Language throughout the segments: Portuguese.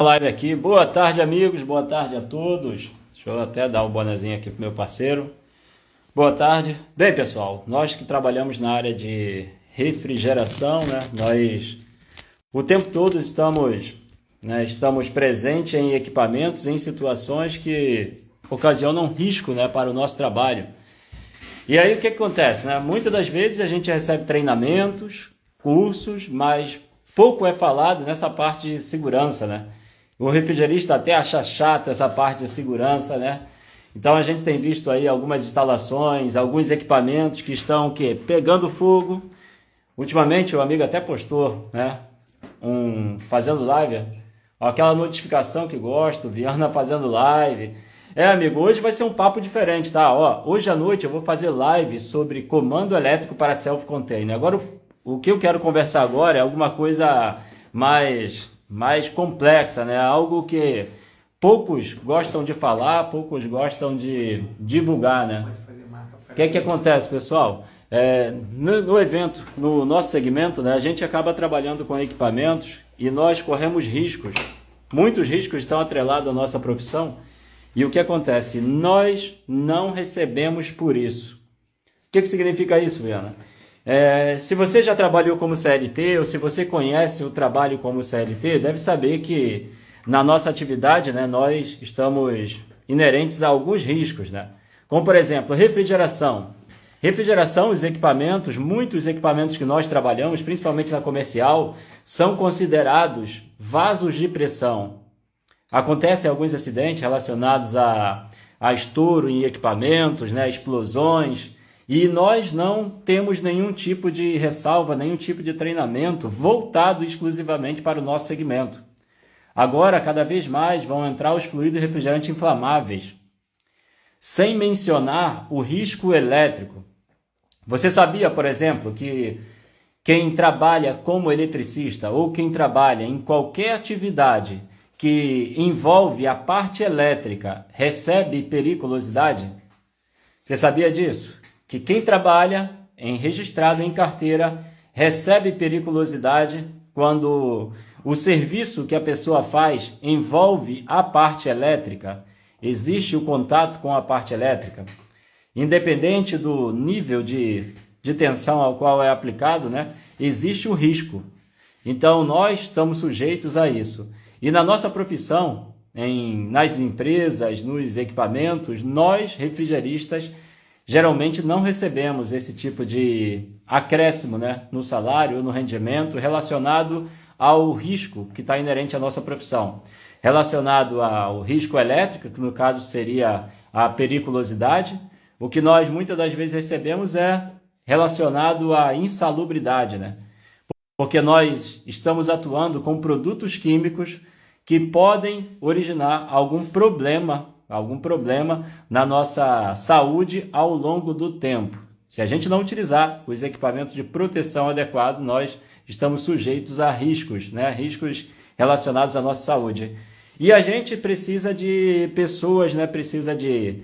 Live aqui. Boa tarde, amigos. Boa tarde a todos. Deixa eu até dar um bonezinho aqui pro meu parceiro. Boa tarde. Bem, pessoal, nós que trabalhamos na área de refrigeração, né? Nós o tempo todo estamos presentes em equipamentos, em situações que ocasionam risco, né, para o nosso trabalho. E aí o que acontece, né? Muitas das vezes a gente recebe treinamentos, cursos, mas pouco é falado nessa parte de segurança, né? O refrigerista até acha chato essa parte de segurança, né? Então a gente tem visto aí algumas instalações, alguns equipamentos que estão pegando fogo. Ultimamente o amigo até postou, né? Fazendo live, aquela notificação que gosto, Viana fazendo live. Amigo, hoje vai ser um papo diferente, tá? Hoje à noite eu vou fazer live sobre comando elétrico para self-container. Agora, o que eu quero conversar agora é alguma coisa mais complexa, né? Algo que poucos gostam de falar, poucos gostam de divulgar, né? O que acontece, pessoal? No evento, no nosso segmento, né, a gente acaba trabalhando com equipamentos e nós corremos riscos. Muitos riscos estão atrelados à nossa profissão. E o que acontece? Nós não recebemos por isso. O que significa isso, Viana? Se você já trabalhou como CLT ou se você conhece o trabalho como CLT, deve saber que na nossa atividade, né, nós estamos inerentes a alguns riscos, né? Como, por exemplo, refrigeração. Refrigeração, os equipamentos, muitos equipamentos que nós trabalhamos, principalmente na comercial, são considerados vasos de pressão. Acontecem alguns acidentes relacionados a estouro em equipamentos, né, explosões, e nós não temos nenhum tipo de ressalva, nenhum tipo de treinamento voltado exclusivamente para o nosso segmento. Agora, cada vez mais, vão entrar os fluidos refrigerantes inflamáveis, sem mencionar o risco elétrico. Você sabia, por exemplo, que quem trabalha como eletricista ou quem trabalha em qualquer atividade que envolve a parte elétrica recebe periculosidade? Você sabia disso? Que quem trabalha registrado em carteira recebe periculosidade quando o serviço que a pessoa faz envolve a parte elétrica, existe o contato com a parte elétrica. Independente do nível de tensão ao qual é aplicado, né, existe o risco. Então, nós estamos sujeitos a isso. E na nossa profissão, nas empresas, nos equipamentos, nós, refrigeristas, geralmente não recebemos esse tipo de acréscimo, né, no salário ou no rendimento relacionado ao risco que está inerente à nossa profissão. Relacionado ao risco elétrico, que no caso seria a periculosidade, o que nós muitas das vezes recebemos é relacionado à insalubridade, né? Porque nós estamos atuando com produtos químicos que podem originar algum problema na nossa saúde ao longo do tempo. Se a gente não utilizar os equipamentos de proteção adequados, nós estamos sujeitos a riscos, né? Riscos relacionados à nossa saúde. E a gente precisa de pessoas, né? Precisa de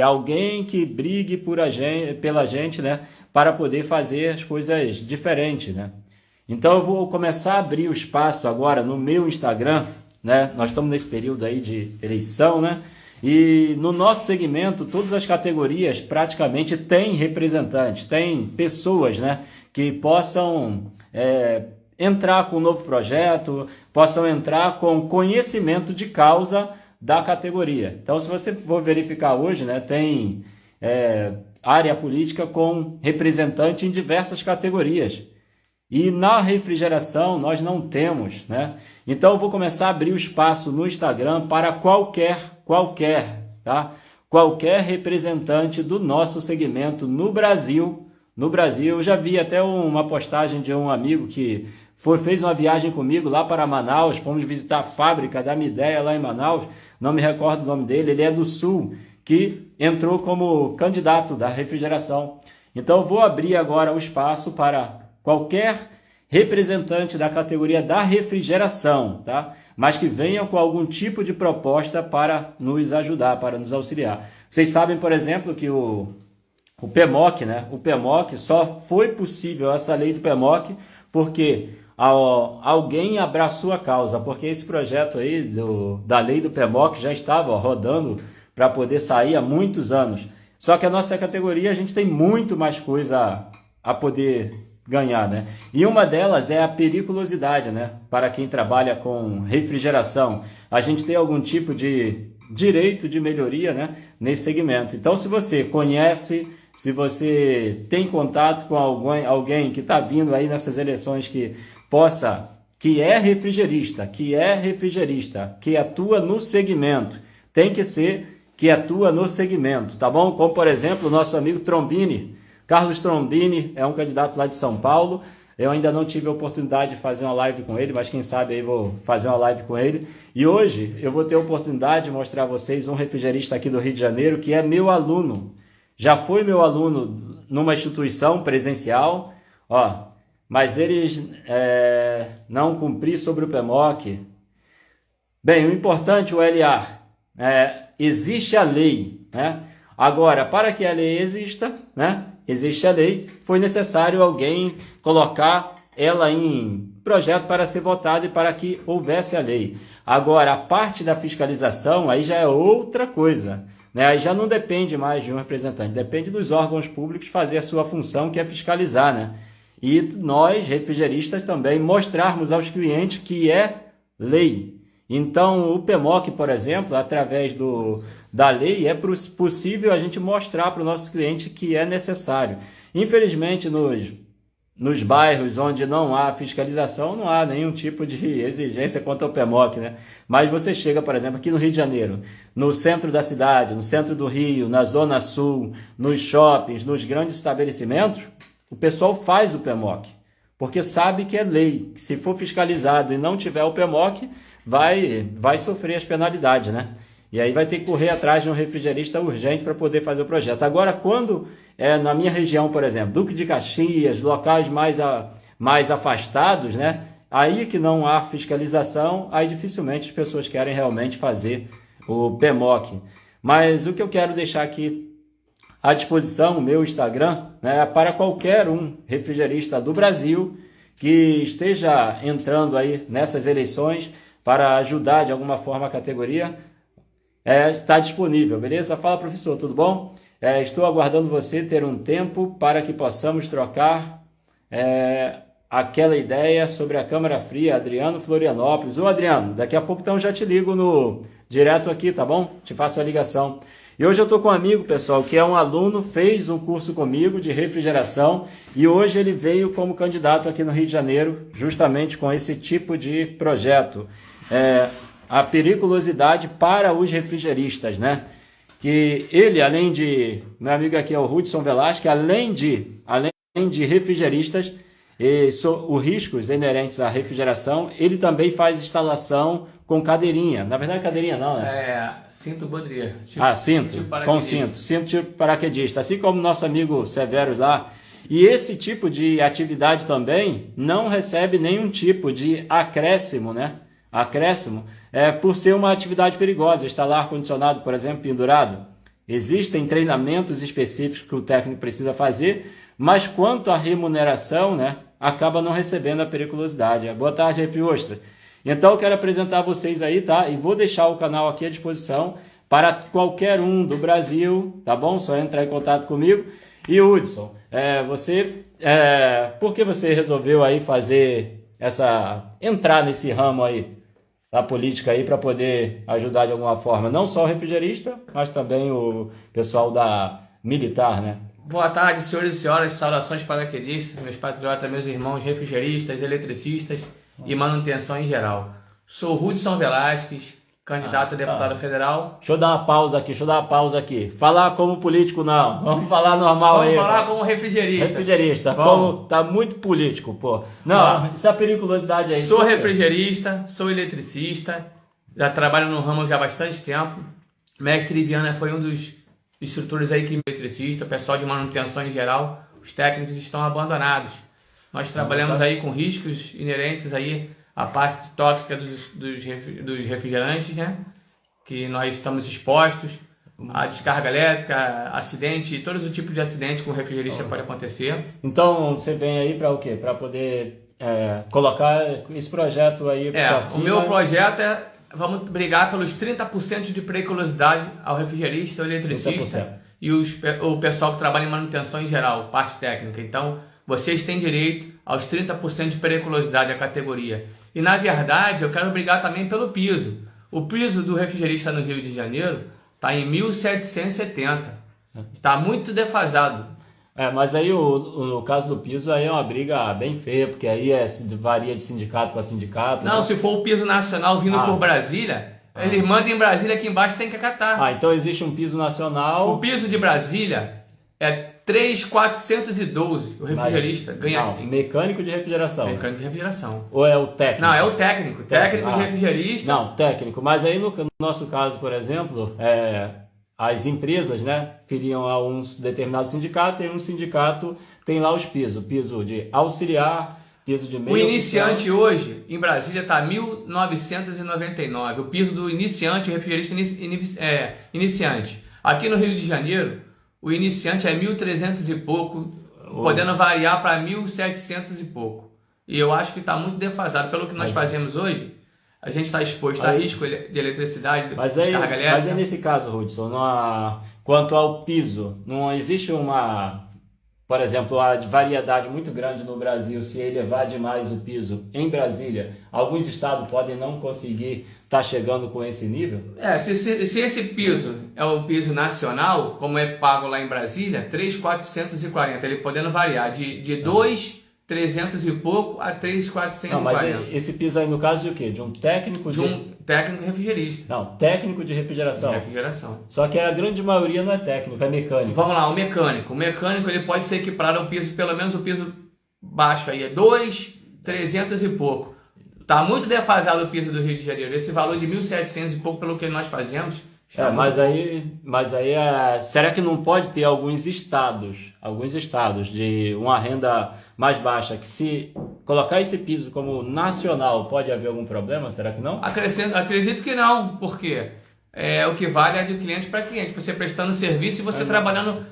alguém que brigue pela gente, né? Para poder fazer as coisas diferentes, né? Então eu vou começar a abrir o espaço agora no meu Instagram, né? Nós estamos nesse período aí de eleição, né? E no nosso segmento, todas as categorias praticamente têm representantes, têm pessoas, né, que possam entrar com um novo projeto, possam entrar com conhecimento de causa da categoria. Então, se você for verificar hoje, né, tem área política com representante em diversas categorias. E na refrigeração nós não temos, né? Então eu vou começar a abrir o espaço no Instagram para qualquer representante do nosso segmento no Brasil. No Brasil, eu já vi até uma postagem de um amigo que fez uma viagem comigo lá para Manaus, fomos visitar a fábrica da Midea lá em Manaus, não me recordo o nome dele, ele é do Sul, que entrou como candidato da refrigeração. Então eu vou abrir agora o espaço para qualquer representante da categoria da refrigeração, tá? Mas que venham com algum tipo de proposta para nos ajudar, para nos auxiliar. Vocês sabem, por exemplo, que o PMOC, né? O PMOC, só foi possível essa lei do PMOC porque alguém abraçou a causa, porque esse projeto aí da lei do PMOC já estava rodando para poder sair há muitos anos. Só que a nossa categoria a gente tem muito mais coisa a poder ganhar, né? E uma delas é a periculosidade, né? Para quem trabalha com refrigeração, a gente tem algum tipo de direito de melhoria, né? Nesse segmento. Então, se você conhece, se você tem contato com alguém que está vindo aí nessas eleições que é refrigerista, que atua no segmento, tem que ser que atua no segmento, tá bom? Como, por exemplo, o nosso amigo Trombini. Carlos Trombini é um candidato lá de São Paulo. Eu ainda não tive a oportunidade de fazer uma live com ele, mas quem sabe aí vou fazer uma live com ele. E hoje eu vou ter a oportunidade de mostrar a vocês um refrigerista aqui do Rio de Janeiro que é meu aluno. Já foi meu aluno numa instituição presencial, ó, mas eles não cumpriram sobre o PMOC. Bem, o importante, o LA, existe a lei, né? Agora, para que a lei exista, né? Existe a lei, foi necessário alguém colocar ela em projeto para ser votado e para que houvesse a lei. Agora, a parte da fiscalização, aí já é outra coisa, né? Aí já não depende mais de um representante, depende dos órgãos públicos fazer a sua função, que é fiscalizar, né? E nós, refrigeristas, também mostrarmos aos clientes que é lei. Então, o PMOC, por exemplo, através da lei, é possível a gente mostrar para o nosso cliente que é necessário. Infelizmente, nos bairros onde não há fiscalização, não há nenhum tipo de exigência quanto ao PMOC, né? Mas você chega, por exemplo, aqui no Rio de Janeiro, no centro da cidade, no centro do Rio, na Zona Sul, nos shoppings, nos grandes estabelecimentos, o pessoal faz o PMOC, porque sabe que é lei, que se for fiscalizado e não tiver o PMOC, vai sofrer as penalidades, né? E aí vai ter que correr atrás de um refrigerista urgente para poder fazer o projeto. Agora, quando na minha região, por exemplo, Duque de Caxias, locais mais afastados, né? Aí que não há fiscalização, aí dificilmente as pessoas querem realmente fazer o PMOC. Mas o que eu quero deixar aqui à disposição, o meu Instagram, né, para qualquer um refrigerista do Brasil que esteja entrando aí nessas eleições para ajudar de alguma forma a categoria, está disponível, beleza? Fala, professor, tudo bom? Estou aguardando você ter um tempo para que possamos trocar aquela ideia sobre a Câmara Fria, Adriano Florianópolis. Ô Adriano, daqui a pouco então já te ligo direto aqui, tá bom? Te faço a ligação. E hoje eu estou com um amigo, pessoal, que é um aluno, fez um curso comigo de refrigeração e hoje ele veio como candidato aqui no Rio de Janeiro, justamente com esse tipo de projeto. A periculosidade para os refrigeristas, né? Que ele, além de... Meu amigo aqui é o Hudson Velasquez, além de refrigeristas, os riscos inerentes à refrigeração, ele também faz instalação com cadeirinha. Na verdade, cadeirinha não, né? Cinto bandreira. Cinto, com cinto. Cinto tipo paraquedista. Assim como nosso amigo Severus lá. E esse tipo de atividade também não recebe nenhum tipo de acréscimo, né? Acréscimo por ser uma atividade perigosa. Instalar ar-condicionado, por exemplo, pendurado. Existem treinamentos específicos que o técnico precisa fazer, mas quanto à remuneração, né, acaba não recebendo a periculosidade. Boa tarde, Refri Ostra. Então eu quero apresentar vocês aí, tá? E vou deixar o canal aqui à disposição para qualquer um do Brasil, tá bom? Só entrar em contato comigo. E Hudson, por que você resolveu aí entrar nesse ramo aí da política aí para poder ajudar de alguma forma, não só o refrigerista, mas também o pessoal da militar, né? Boa tarde, senhores e senhoras, saudações paraquedistas, meus patriotas, meus irmãos refrigeristas, eletricistas e manutenção em geral. Sou Hudson Velasquez, candidato a deputado federal. Deixa eu dar uma pausa aqui. Falar como político não, vamos falar normal aí. Vamos falar como refrigerista. Refrigerista, como tá muito político, pô. Não, essa periculosidade aí. Sou refrigerista, sou eletricista, já trabalho no ramo já há bastante tempo. Mestre Viana foi um dos instrutores aí que é eletricista, pessoal de manutenção em geral, os técnicos estão abandonados. Nós trabalhamos aí com riscos inerentes aí à parte tóxica dos refrigerantes, né? Que nós estamos expostos à descarga elétrica, acidente, todos os tipos de acidente que o refrigerista pode acontecer. Então você vem aí para o quê? Para poder colocar esse projeto aí para cima. O meu projeto vamos brigar pelos 30% de periculosidade ao refrigerista, ao eletricista 30%. E o pessoal que trabalha em manutenção em geral, parte técnica. Então, vocês têm direito aos 30% de periculosidade da categoria. E, na verdade, eu quero brigar também pelo piso. O piso do refrigerista no Rio de Janeiro está em 1.770. Está muito defasado. Mas aí no caso do piso aí é uma briga bem feia, porque aí varia de sindicato para sindicato. Não, se for o piso nacional vindo por Brasília, eles mandam em Brasília, aqui embaixo tem que acatar. Então existe um piso nacional. O piso de Brasília é 3.412, o refrigerista ganha. Não, mecânico de refrigeração. Mecânico de refrigeração. Ou é o técnico? Não, é o técnico. Técnico de refrigerista. Não, técnico. Mas aí no nosso caso, por exemplo, as empresas, né, filiam a um determinado sindicato e um sindicato tem lá os pisos. Piso de auxiliar, piso de meio. O iniciante hoje, em Brasília, está 1.999. O piso do iniciante, o refrigerista iniciante. Aqui no Rio de Janeiro, o iniciante é 1.300 e pouco, podendo variar para 1.700 e pouco. E eu acho que está muito defasado. Pelo que nós fazemos hoje, a gente está exposto a risco de eletricidade, descarga elétrica. Mas aí nesse caso, Hudson, quanto ao piso, não existe por exemplo, a variedade muito grande no Brasil, se elevar demais o piso em Brasília, alguns estados podem não conseguir estar chegando com esse nível? Se esse piso é o piso nacional, como é pago lá em Brasília, 3.440, ele podendo variar de 2.300 e pouco a 3.440. Não, mas esse piso aí no caso de o quê? De um técnico de um técnico refrigerista. Não, técnico de refrigeração. De refrigeração. Só que a grande maioria não é técnico, é mecânico. Vamos lá, o mecânico. O mecânico ele pode ser equiparado ao piso, pelo menos o piso baixo aí, é 2.300 e pouco. Tá muito defasado o piso do Rio de Janeiro. Esse valor de 1.700 e pouco pelo que nós fazemos. Mas aí será que não pode ter alguns estados de uma renda mais baixa, que se colocar esse piso como nacional pode haver algum problema? Será que não? Acredito que não, porque o que vale é de cliente para cliente. Você prestando serviço e você trabalhando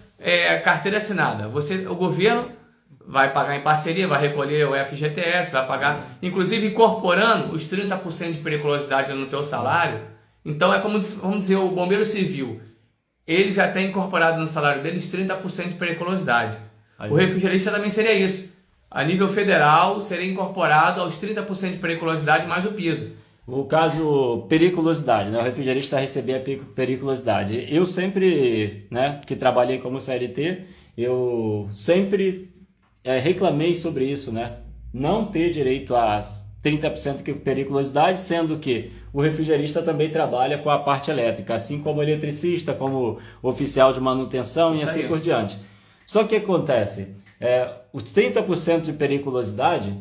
carteira assinada. O governo vai pagar em parceria, vai recolher o FGTS, vai pagar, inclusive incorporando os 30% de periculosidade no teu salário. Então é como, vamos dizer, o bombeiro civil, ele já tem incorporado no salário deles 30% de periculosidade. O refrigerista também seria isso. A nível federal, seria incorporado aos 30% de periculosidade mais o piso. O caso periculosidade, né? O refrigerista receber a periculosidade. Eu sempre, né, que trabalhei como CLT, eu sempre reclamei sobre isso, né? Não ter direito a 30% de periculosidade, sendo que o refrigerista também trabalha com a parte elétrica, assim como o eletricista, como o oficial de manutenção e assim por diante. Só que acontece, os 30% de periculosidade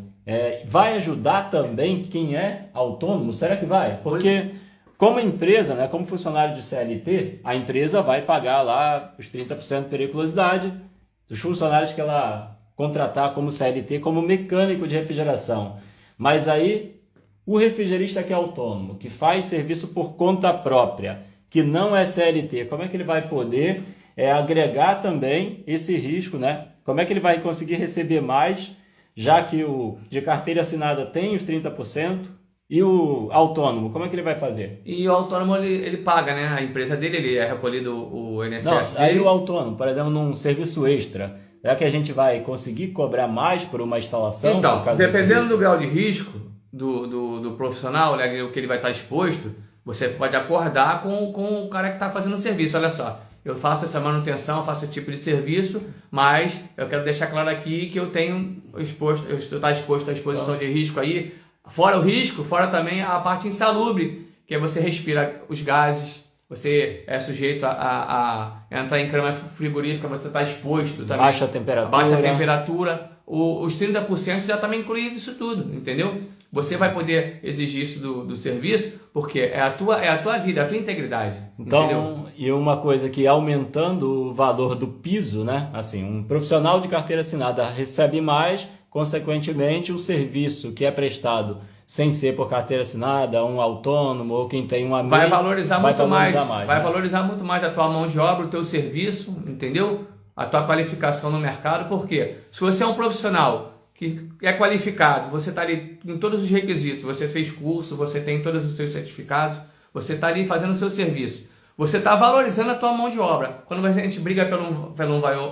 vai ajudar também quem é autônomo? Será que vai? Porque como empresa, né, como funcionário de CLT, a empresa vai pagar lá os 30% de periculosidade dos funcionários que ela contratar como CLT, como mecânico de refrigeração. Mas aí, o refrigerista que é autônomo, que faz serviço por conta própria, que não é CLT, como é que ele vai poder agregar também esse risco, né? Como é que ele vai conseguir receber mais, já que o de carteira assinada tem os 30%, e o autônomo, como é que ele vai fazer? E o autônomo, ele paga, né? A empresa dele, ele é recolhido o INSS. Não, dele. aí o autônomo, por exemplo, num serviço extra, será que a gente vai conseguir cobrar mais por uma instalação? Então, dependendo do grau de risco do profissional, né, o que ele vai estar exposto, você pode acordar com o cara que está fazendo o serviço. Olha só, eu faço essa manutenção, eu faço esse tipo de serviço, mas eu quero deixar claro aqui que eu estou exposto à exposição de risco aí. Fora o risco, fora também a parte insalubre, que é você respira os gases, você é sujeito a entrar em câmara frigorífica, você está exposto também. Baixa temperatura. Baixa temperatura. Os 30% já também incluído isso tudo, entendeu? Você vai poder exigir isso do serviço, porque é a tua vida, é a tua integridade. Então, entendeu? E uma coisa que aumentando o valor do piso, né? Assim, um profissional de carteira assinada recebe mais, consequentemente o serviço que é prestado sem ser por carteira assinada, um autônomo ou quem tem uma MEI, vai valorizar muito mais. Vai valorizar muito mais a tua mão de obra, o teu serviço, entendeu? A tua qualificação no mercado, porque se você é um profissional que é qualificado, você está ali em todos os requisitos, você fez curso, você tem todos os seus certificados, você está ali fazendo o seu serviço. Você está valorizando a tua mão de obra. Quando a gente briga pelo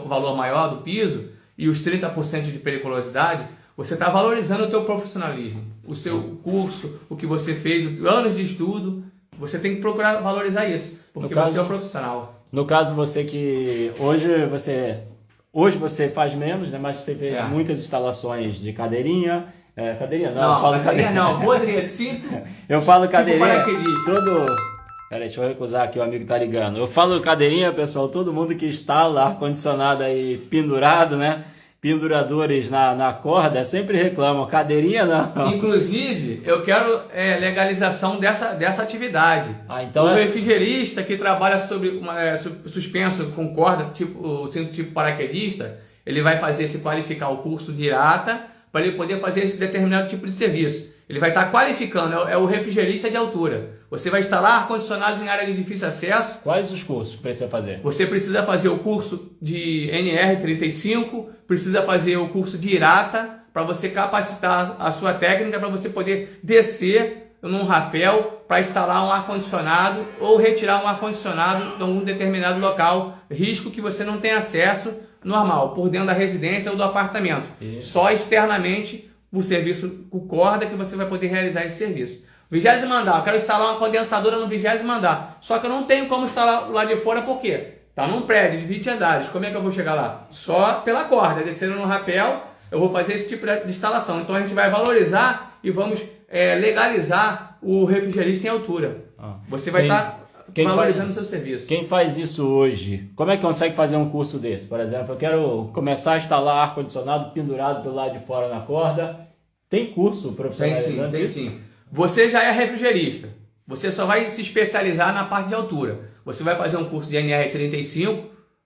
valor maior do piso e os 30% de periculosidade, você está valorizando o teu profissionalismo, o seu curso, o que você fez, anos de estudo. Você tem que procurar valorizar isso, porque você é um profissional. No caso, você que hoje você faz menos, né? Mas você fez muitas instalações de cadeirinha. Cadeirinha não, eu falo cadeirinha não, rodrecinto. Eu falo cadeirinha. Tipo Peraí, deixa eu recusar aqui, o amigo tá ligando. Eu falo cadeirinha, pessoal, todo mundo que instala ar-condicionado aí pendurado, né? Penduradores na corda, sempre reclamam, cadeirinha não. Inclusive, eu quero legalização dessa atividade. Então o refrigerista que trabalha suspenso com corda, tipo paraquedista, ele vai qualificar o curso de IRATA para ele poder fazer esse determinado tipo de serviço. Ele vai estar qualificando, é o refrigerista de altura. Você vai instalar ar-condicionados em área de difícil acesso. Quais os cursos que precisa fazer? Você precisa fazer o curso de NR35, precisa fazer o curso de IRATA, para você capacitar a sua técnica, para você poder descer num rapel para instalar um ar-condicionado ou retirar um ar-condicionado em um determinado local, risco que você não tem acesso normal, por dentro da residência ou do apartamento. Isso. Só externamente o serviço com corda que você vai poder realizar esse serviço. 20º andar, eu quero instalar uma condensadora no 20º andar, só que eu não tenho como instalar lá de fora, por quê? Está num prédio de 20 andares, como é que eu vou chegar lá? Só pela corda, descendo no rapel, eu vou fazer esse tipo de instalação. Então a gente vai valorizar e vamos legalizar o refrigerista em altura. Você vai estar valorizando o seu serviço. Quem faz isso hoje, como é que consegue fazer um curso desse? Por exemplo, eu quero começar a instalar ar-condicionado pendurado pelo lado de fora na corda. Tem curso profissionalizante? Tem sim. Você já é refrigerista. Você só vai se especializar na parte de altura. Você vai fazer um curso de NR35,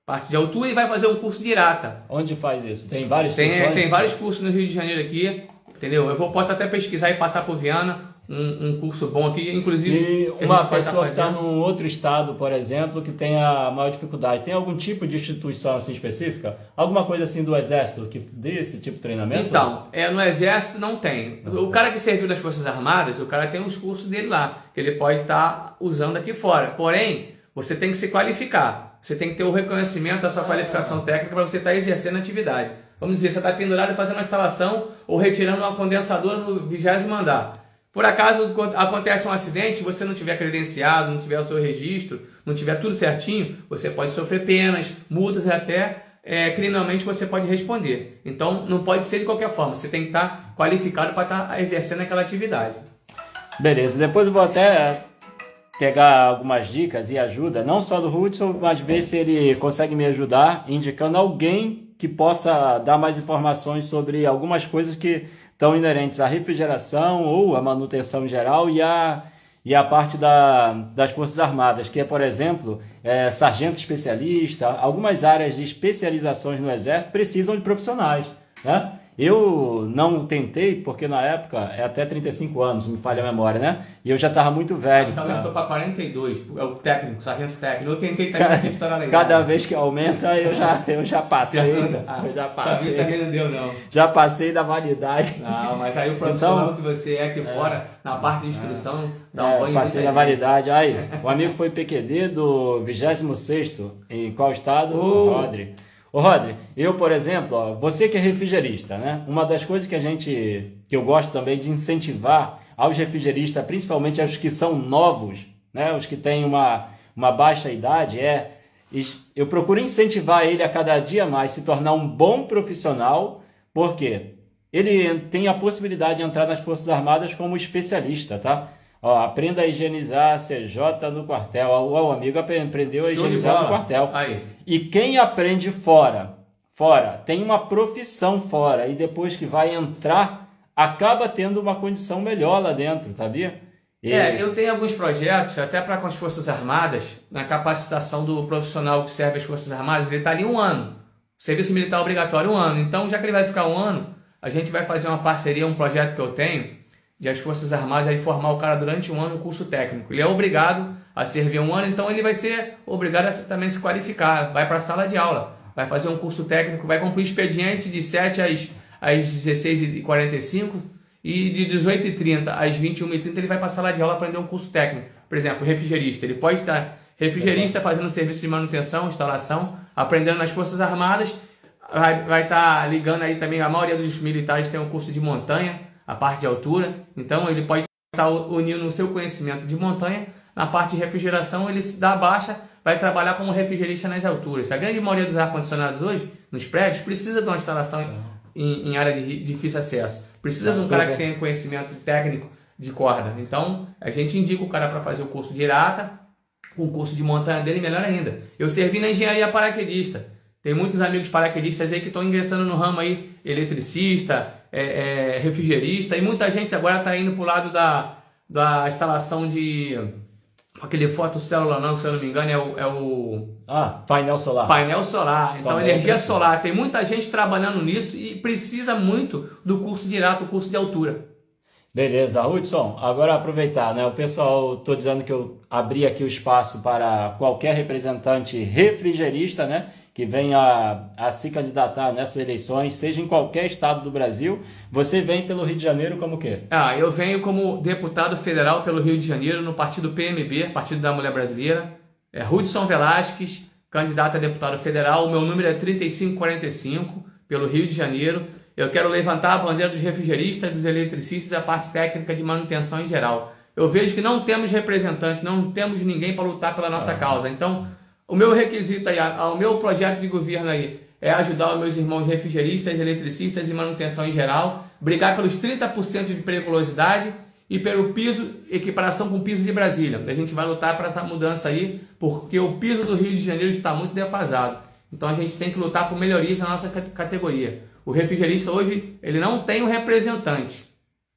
parte de altura, e vai fazer um curso de IRATA. Onde faz isso? Tem vários cursos? Tem vários cursos no Rio de Janeiro aqui, entendeu? Posso até pesquisar e passar por Viana um curso bom aqui, inclusive. E uma pessoa que está num outro estado, por exemplo, que tenha maior dificuldade, tem algum tipo de instituição assim específica? Alguma coisa assim do Exército que dê esse tipo de treinamento? Então, no Exército não tem. O cara que serviu nas Forças Armadas, o cara tem os cursos dele lá, que ele pode estar usando aqui fora. Porém, você tem que se qualificar. Você tem que ter o reconhecimento da sua qualificação técnica para você estar exercendo a atividade. Vamos dizer, você está pendurado fazendo uma instalação ou retirando uma condensadora no 20º andar. Por acaso acontece um acidente, você não tiver credenciado, não tiver o seu registro, não tiver tudo certinho, você pode sofrer penas, multas e até criminalmente você pode responder. Então não pode ser de qualquer forma, você tem que estar qualificado para estar exercendo aquela atividade. Beleza, depois eu vou até pegar algumas dicas e ajuda, não só do Hudson, mas ver se ele consegue me ajudar indicando alguém que possa dar mais informações sobre algumas coisas que estão inerentes à refrigeração ou à manutenção em geral e a parte das Forças Armadas, que é, por exemplo, sargento especialista. Algumas áreas de especializações no Exército precisam de profissionais, né? Eu não tentei, porque na época é até 35 anos, me falha a memória, né? E eu já estava muito velho. Aumentou para 42, é o técnico, sargento técnico. Eu tentei também, estourar legal. Cada vez que aumenta, eu já passei. Eu já passei. Também não deu, não. Já passei da validade. Não, mas aí o profissional que você é aqui fora, na parte de instrução, dá um banho. Passei da validade. Aí, o amigo foi PQD do 26º, em qual estado? Rodri. Ô Rodri, eu, por exemplo, você que é refrigerista, né? Uma das coisas que eu gosto também de incentivar aos refrigeristas, principalmente aos que são novos, né? Os que têm uma baixa idade, eu procuro incentivar ele a cada dia mais se tornar um bom profissional, porque ele tem a possibilidade de entrar nas Forças Armadas como especialista, tá? Aprenda a higienizar CJ no quartel. O amigo aprendeu a higienizar no quartel. Aí. E quem aprende fora, tem uma profissão fora e depois que vai entrar, acaba tendo uma condição melhor lá dentro, sabia? Eu tenho alguns projetos, até para com as Forças Armadas, na capacitação do profissional que serve as Forças Armadas, ele está ali 1 ano. Serviço militar obrigatório 1 ano. Então, já que ele vai ficar 1 ano, a gente vai fazer uma parceria, um projeto que eu tenho, de as Forças Armadas aí formar o cara durante 1 ano um curso técnico. Ele é obrigado a servir 1 ano, então ele vai ser obrigado a também se qualificar, vai para a sala de aula, vai fazer um curso técnico, vai cumprir expediente de 7 às 16h45 e de 18h30 às 21h30 ele vai passar lá de aula aprender um curso técnico. Por exemplo, refrigerista. Ele pode estar refrigerista fazendo serviço de manutenção, instalação, aprendendo nas Forças Armadas. Vai estar ligando aí também, a maioria dos militares tem um curso de montanha, a parte de altura. Então ele pode estar unindo o seu conhecimento de montanha. Na parte de refrigeração ele se dá baixa, vai trabalhar como refrigerista nas alturas. A grande maioria dos ar-condicionados hoje, nos prédios, precisa de uma instalação em área de difícil acesso. Precisa de um cara que tenha conhecimento técnico de corda. Então, a gente indica o cara para fazer o curso de IRATA, o curso de montanha dele, melhor ainda. Eu servi na engenharia paraquedista. Tem muitos amigos paraquedistas aí que estão ingressando no ramo aí, eletricista, refrigerista, e muita gente agora está indo para o lado da instalação de... aquele fotocélula não, se eu não me engano, é o... painel solar. Painel solar. Então, energia solar. Tem muita gente trabalhando nisso e precisa muito do curso de IRATA, o curso de altura. Beleza, Hudson, agora aproveitar, né? O pessoal, estou dizendo que eu abri aqui o espaço para qualquer representante refrigerista, né? Que venha a se candidatar nessas eleições, seja em qualquer estado do Brasil. Você vem pelo Rio de Janeiro como o quê? Eu venho como deputado federal pelo Rio de Janeiro, no partido PMB, Partido da Mulher Brasileira. Hudson Velasquez, candidato a deputado federal. O meu número é 3545, pelo Rio de Janeiro. Eu quero levantar a bandeira dos refrigeristas, dos eletricistas e da parte técnica de manutenção em geral. Eu vejo que não temos representantes, não temos ninguém para lutar pela nossa causa. Então, o meu requisito aí, o meu projeto de governo aí é ajudar os meus irmãos refrigeristas, eletricistas e manutenção em geral, brigar pelos 30% de periculosidade e pelo piso, equiparação com o piso de Brasília. A gente vai lutar para essa mudança aí, porque o piso do Rio de Janeiro está muito defasado. Então a gente tem que lutar por melhorias na nossa categoria. O refrigerista hoje, ele não tem um representante.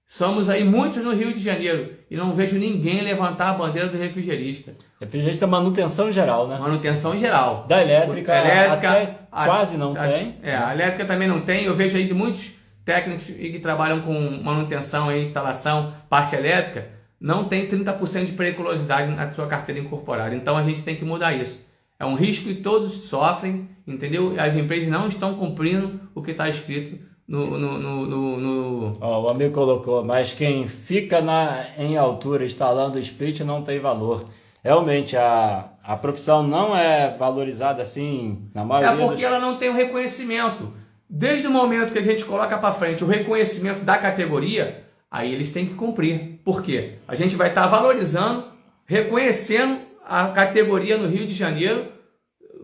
Somos aí muitos no Rio de Janeiro e não vejo ninguém levantar a bandeira do refrigerista. Refrigerista é manutenção geral, né? Manutenção em geral. Da elétrica até quase não tem. A elétrica também não tem. Eu vejo aí de muitos técnicos que trabalham com manutenção e instalação, parte elétrica, não tem 30% de periculosidade na sua carteira incorporada. Então a gente tem que mudar isso. É um risco que todos sofrem, entendeu? As empresas não estão cumprindo o que está escrito o amigo colocou, mas quem fica em altura instalando split não tem valor. Realmente, a profissão não é valorizada assim na maioria. Porque ela não tem o reconhecimento. Desde o momento que a gente coloca para frente o reconhecimento da categoria, aí eles têm que cumprir. Por quê? A gente vai estar valorizando, reconhecendo a categoria no Rio de Janeiro,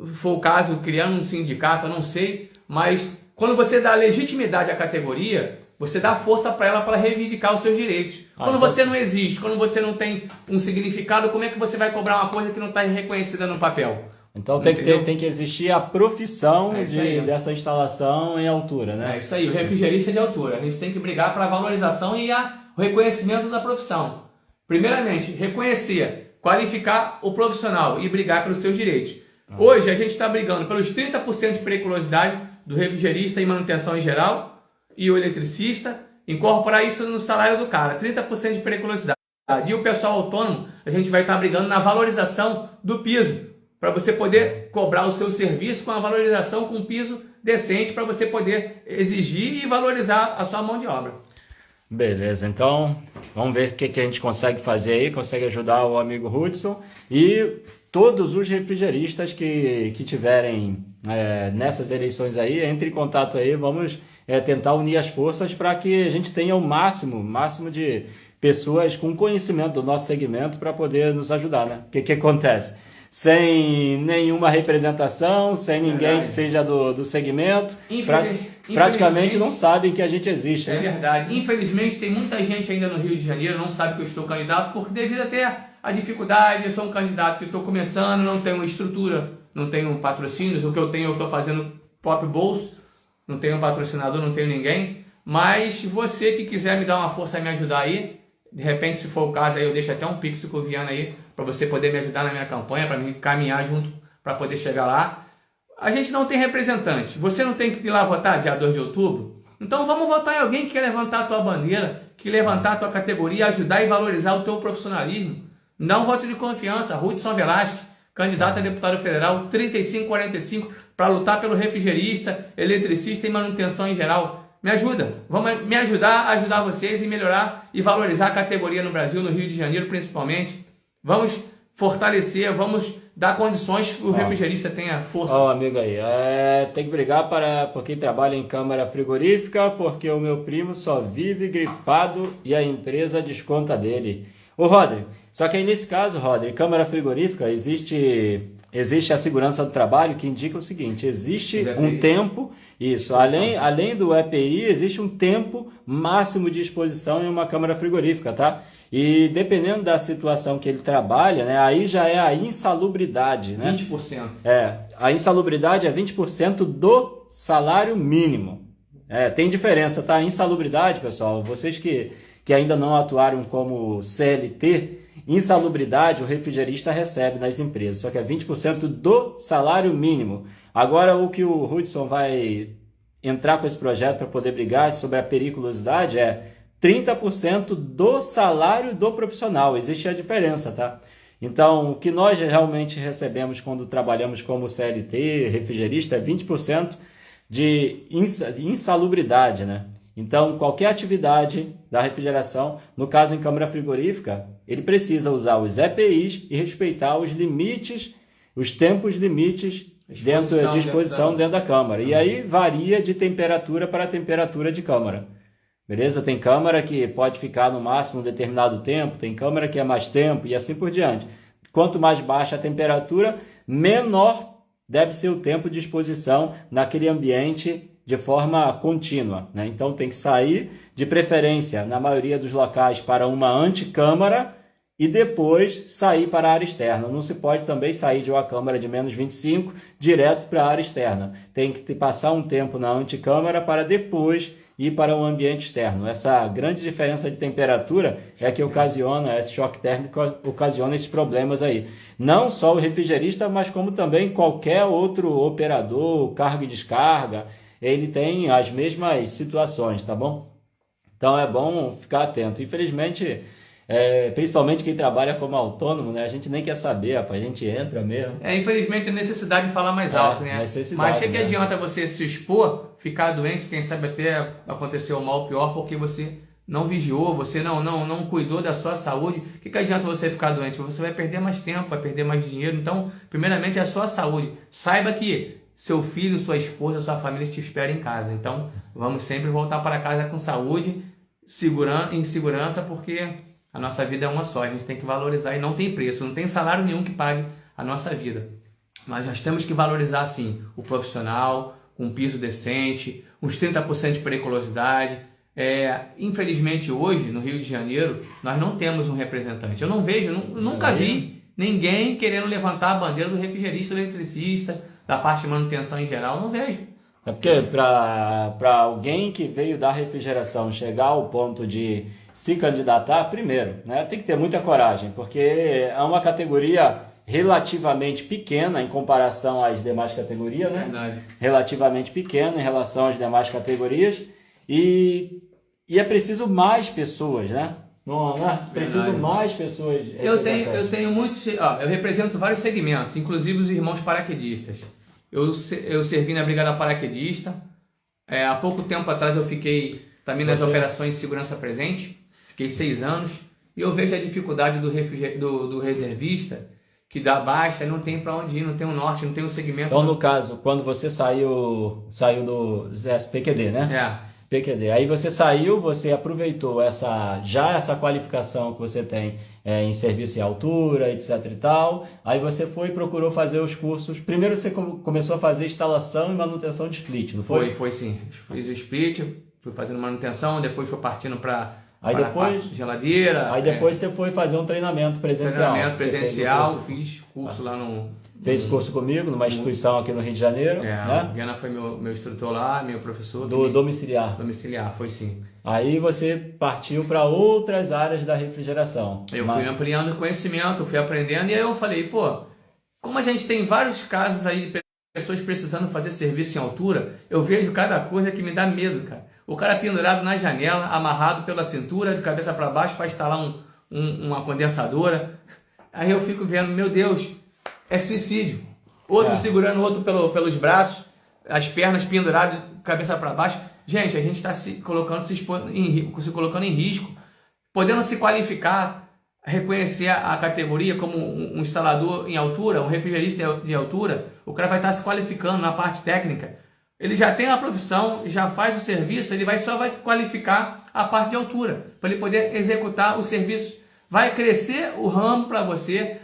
se for o caso, criando um sindicato, eu não sei, mas quando você dá legitimidade à categoria, você dá força para ela para reivindicar os seus direitos. Quando você não existe, quando você não tem um significado, como é que você vai cobrar uma coisa que não está reconhecida no papel? Então tem que existir a profissão dessa instalação em altura, né? É isso aí, o refrigerista de altura. A gente tem que brigar para a valorização e o reconhecimento da profissão. Primeiramente, reconhecer, qualificar o profissional e brigar pelos seus direitos. Hoje a gente está brigando pelos 30% de periculosidade do refrigerista e manutenção em geral e o eletricista, incorporar isso no salário do cara, 30% de periculosidade. E o pessoal autônomo, a gente vai estar brigando na valorização do piso, para você poder cobrar o seu serviço com a valorização com um piso decente, para você poder exigir e valorizar a sua mão de obra. Beleza, então vamos ver o que a gente consegue fazer aí, consegue ajudar o amigo Hudson e todos os refrigeristas que tiverem nessas eleições aí, entre em contato aí, vamos tentar unir as forças para que a gente tenha o máximo de pessoas com conhecimento do nosso segmento para poder nos ajudar, né? O que acontece? Sem nenhuma representação, sem ninguém que seja do segmento, praticamente não sabem que a gente existe. É verdade. Infelizmente tem muita gente ainda no Rio de Janeiro, não sabe que eu estou candidato, porque devido até a dificuldade, eu sou um candidato que estou começando, não tenho uma estrutura, não tenho patrocínios, o que eu tenho eu estou fazendo próprio bolso, não tenho patrocinador, não tenho ninguém, mas você que quiser me dar uma força e me ajudar aí, de repente, se for o caso, aí eu deixo até um pix com o Viana aí, para você poder me ajudar na minha campanha, para me caminhar junto, para poder chegar lá. A gente não tem representante. Você não tem que ir lá votar dia 2 de outubro? Então vamos votar em alguém que quer levantar a tua bandeira, que levantar a tua categoria, ajudar e valorizar o teu profissionalismo. Dá um voto de confiança. Hudson Velasquez, candidato a deputado federal, 3545, para lutar pelo refrigerista, eletricista e manutenção em geral. Me ajuda, vamos me ajudar a ajudar vocês e melhorar e valorizar a categoria no Brasil, no Rio de Janeiro principalmente. Vamos fortalecer, vamos dar condições que o refrigerista tenha força. Ó, amigo aí, tem que brigar por quem trabalha em câmara frigorífica, porque o meu primo só vive gripado e a empresa desconta dele. Ô, Rodri, só que aí nesse caso, Rodri, câmara frigorífica, existe a segurança do trabalho que indica o seguinte, existe um tempo, além do EPI, existe um tempo máximo de exposição em uma câmara frigorífica, tá? E dependendo da situação que ele trabalha, né, aí já é a insalubridade, né? 20%. A insalubridade é 20% do salário mínimo. Tem diferença, tá? A insalubridade, pessoal, vocês que ainda não atuaram como CLT, insalubridade o refrigerista recebe nas empresas, só que é 20% do salário mínimo. Agora, o que o Hudson vai entrar com esse projeto para poder brigar sobre a periculosidade é 30% do salário do profissional. Existe a diferença, tá? Então, o que nós realmente recebemos quando trabalhamos como CLT, refrigerista, é 20% de insalubridade, né? Então, qualquer atividade da refrigeração, no caso em câmara frigorífica, ele precisa usar os EPIs e respeitar os limites, os tempos limites dentro da câmara. E aí varia de temperatura para temperatura de câmara. Beleza? Tem câmara que pode ficar no máximo um determinado tempo, tem câmara que é mais tempo e assim por diante. Quanto mais baixa a temperatura, menor deve ser o tempo de exposição naquele ambiente de forma contínua, né? Então tem que sair, de preferência, na maioria dos locais, para uma anticâmara e depois sair para a área externa. Não se pode também sair de uma câmara de menos 25 direto para a área externa. Tem que passar um tempo na anticâmara para depois ir para o ambiente externo. Essa grande diferença de temperatura é que ocasiona, esse choque térmico ocasiona esses problemas aí. Não só o refrigerista, mas como também qualquer outro operador, carga e descarga, ele tem as mesmas situações, tá bom? Então é bom ficar atento. Infelizmente, principalmente quem trabalha como autônomo, né? A gente nem quer saber, rapaz, a gente entra mesmo. Infelizmente a necessidade de falar mais alto, né? Mas que adianta você se expor, ficar doente, quem sabe até acontecer o mal pior, porque você não vigiou, você não cuidou da sua saúde. O que adianta você ficar doente? Você vai perder mais tempo, vai perder mais dinheiro. Então, primeiramente é a sua saúde. Saiba que seu filho, sua esposa, sua família te espera em casa. Então, vamos sempre voltar para casa com saúde, em segurança, porque a nossa vida é uma só. A gente tem que valorizar e não tem preço, não tem salário nenhum que pague a nossa vida. Mas nós temos que valorizar, sim, o profissional, com um piso decente, uns 30% de periculosidade. Infelizmente, hoje, no Rio de Janeiro, nós não temos um representante. Eu não vejo, nunca vi ninguém querendo levantar a bandeira do refrigerista, do eletricista, da parte de manutenção em geral, não vejo. É porque para alguém que veio da refrigeração chegar ao ponto de se candidatar, primeiro, né, tem que ter muita coragem, porque é uma categoria relativamente pequena em comparação às demais categorias, né? Verdade. Relativamente pequena em relação às demais categorias e é preciso mais pessoas, né? Não, preciso mais pessoas. Eu tenho muitos. Eu represento vários segmentos, inclusive os irmãos paraquedistas. Eu servi na Brigada Paraquedista. Há pouco tempo atrás eu fiquei também nas operações de segurança presente. Fiquei 6 anos. E eu vejo a dificuldade do reservista, que dá baixa, não tem para onde ir, não tem um norte, não tem um segmento. Então, no caso, quando você saiu do PQD, né? PQD. Aí você saiu, você aproveitou essa qualificação que você tem em serviço em altura, etc e tal. Aí você foi e procurou fazer os cursos. Primeiro você começou a fazer instalação e manutenção de split, não foi? Foi sim. Fiz o split, fui fazendo manutenção, depois fui partindo para geladeira. Aí depois você foi fazer um treinamento presencial. Fiz curso lá no... Fez curso comigo, numa instituição aqui no Rio de Janeiro. Né? Viana foi meu instrutor lá, meu professor. Domiciliar. Domiciliar, foi sim. Aí você partiu para outras áreas da refrigeração. Eu fui ampliando conhecimento, fui aprendendo, e aí eu falei, como a gente tem vários casos aí de pessoas precisando fazer serviço em altura, eu vejo cada coisa que me dá medo, cara. O cara pendurado na janela, amarrado pela cintura, de cabeça para baixo, para instalar uma condensadora. Aí eu fico vendo, meu Deus, é suicídio. Outro segurando o outro pelos braços, as pernas penduradas, cabeça para baixo. Gente, a gente está se colocando em risco, podendo se qualificar, reconhecer a categoria como um instalador em altura, um refrigerista de altura. O cara vai estar se qualificando na parte técnica. Ele já tem a profissão, já faz o serviço, ele só vai qualificar a parte de altura, para ele poder executar o serviço. Vai crescer o ramo para você,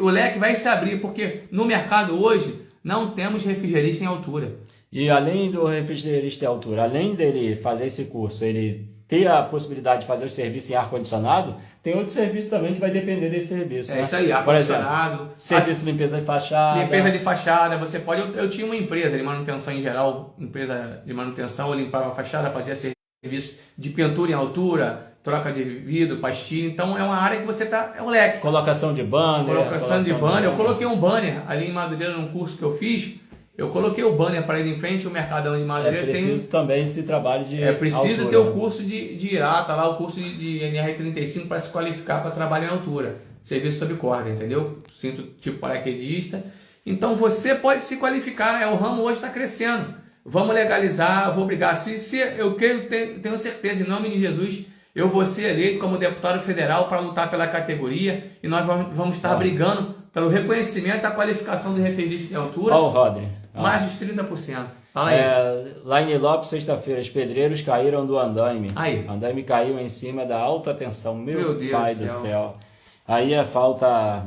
o leque vai se abrir, porque no mercado hoje não temos refrigerista em altura. E além do refrigerista em altura, além dele fazer esse curso, ele ter a possibilidade de fazer o serviço em ar-condicionado, tem outro serviço também que vai depender desse serviço. Isso aí, ar-condicionado. Serviço de limpeza de fachada. Limpeza de fachada, você pode... Eu tinha uma empresa de manutenção em geral, empresa de manutenção, eu limpava a fachada, fazia serviço de pintura em altura, troca de vidro, pastilha. Então é uma área que você está... É um leque. Colocação de banner. Eu coloquei um banner ali em Madureira, num curso que eu fiz. Eu coloquei o banner para ir em frente, o Mercadão de Madureira tem... preciso também esse trabalho de precisa altura. ter o curso de IRATA lá, o curso de NR35 para se qualificar para trabalho em altura. Serviço sob corda, entendeu? Cinto tipo paraquedista. Então você pode se qualificar, o ramo hoje está crescendo. Vamos legalizar, vou brigar. Eu tenho certeza, em nome de Jesus, eu vou ser eleito como deputado federal para lutar pela categoria e nós vamos estar brigando pelo reconhecimento da qualificação do refrigerista de altura. Olha o Rodri. Mais de 30%. Fala aí. Lá em Nilópolis, sexta-feira, os pedreiros caíram do andaime. Aí. O andaime caiu em cima da alta tensão. Meu Deus pai do céu. Aí a falta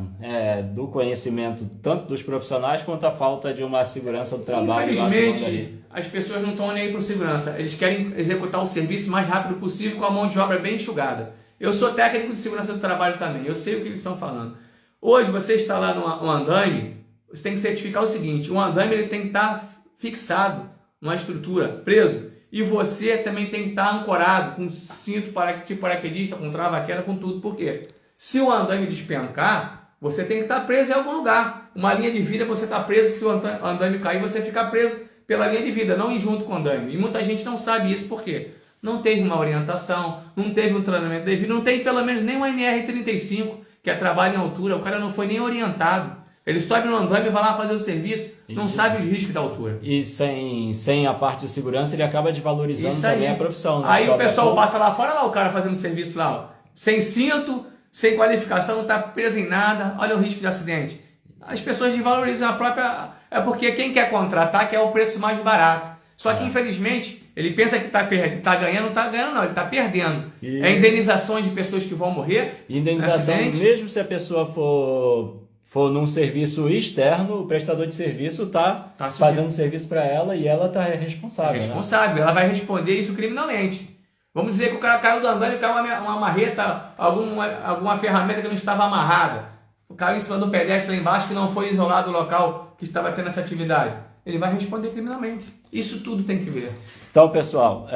do conhecimento tanto dos profissionais quanto a falta de uma segurança do trabalho. Infelizmente, as pessoas não estão nem aí para segurança. Eles querem executar o serviço o mais rápido possível com a mão de obra bem enxugada. Eu sou técnico de segurança do trabalho também. Eu sei o que eles estão falando. Hoje, você está lá no andaime, você tem que certificar o seguinte: o andaime ele tem que estar fixado numa estrutura, preso. E você também tem que estar ancorado com cinto tipo paraquedista, com trava-queda, com tudo. Por quê? Se o andaime despencar, você tem que estar preso em algum lugar. Uma linha de vida, você está preso. Se o andaime cair, você fica preso pela linha de vida, não ir junto com o andaime. E muita gente não sabe isso, por quê? Não teve uma orientação, não teve um treinamento devido, não tem pelo menos nem uma NR35, que é trabalho em altura. O cara não foi nem orientado. Ele sobe no andaime e vai lá fazer o serviço, não sabe os riscos da altura. E sem a parte de segurança, ele acaba desvalorizando também a profissão. Né? Aí o pessoal passa lá fora, lá o cara fazendo serviço lá, ó, sem cinto, sem qualificação, não está preso em nada, olha o risco de acidente. As pessoas desvalorizam a própria... É porque quem quer contratar quer o preço mais barato. Só que, infelizmente, ele pensa que está ganhando, não está ganhando não, ele está perdendo. É indenizações de pessoas que vão morrer. Indenização, mesmo se a pessoa for num serviço externo, o prestador de serviço está fazendo serviço para ela e ela está responsável. Responsável, né? Ela vai responder isso criminalmente. Vamos dizer que o cara caiu do andame, caiu uma marreta, alguma ferramenta que não estava amarrada. Caiu em cima do pedestre lá embaixo que não foi isolado o local que estava tendo essa atividade. Ele vai responder criminalmente. Isso tudo tem que ver. Então, pessoal,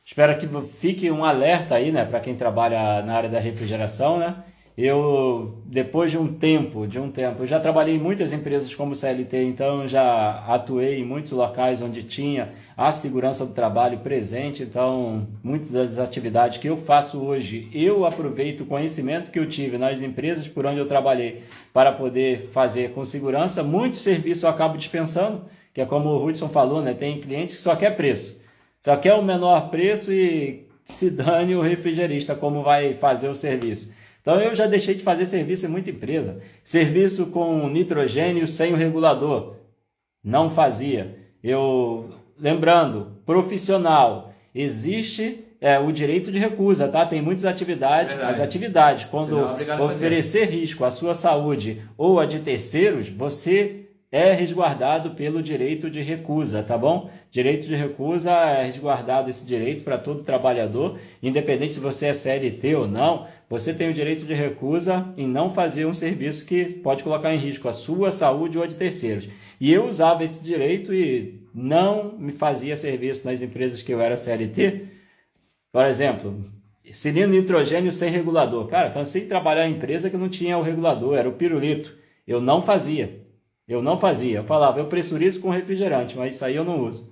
espero que fique um alerta aí, né, para quem trabalha na área da refrigeração, né? Eu, depois de um tempo, eu já trabalhei em muitas empresas como CLT, então já atuei em muitos locais onde tinha a segurança do trabalho presente, então muitas das atividades que eu faço hoje, eu aproveito o conhecimento que eu tive nas empresas por onde eu trabalhei para poder fazer com segurança. Muitos serviços eu acabo dispensando, que é como o Hudson falou, né? Tem cliente que só quer preço, só quer o menor preço e se dane o refrigerista como vai fazer o serviço. Então eu já deixei de fazer serviço em muita empresa. Serviço com nitrogênio sem o regulador. Não fazia. Lembrando, profissional, existe o direito de recusa, tá? Tem muitas atividades. As atividades, quando oferecer risco à sua saúde ou a de terceiros, você é resguardado pelo direito de recusa, tá bom? Direito de recusa é resguardado esse direito para todo trabalhador, independente se você é CLT ou não, você tem o direito de recusa em não fazer um serviço que pode colocar em risco a sua saúde ou a de terceiros. E eu usava esse direito e não me fazia serviço nas empresas que eu era CLT. Por exemplo, cilindro nitrogênio sem regulador. Cara, cansei de trabalhar em empresa que não tinha o regulador, era o pirulito. Eu não fazia. Eu falava, eu pressurizo com refrigerante, mas isso aí eu não uso.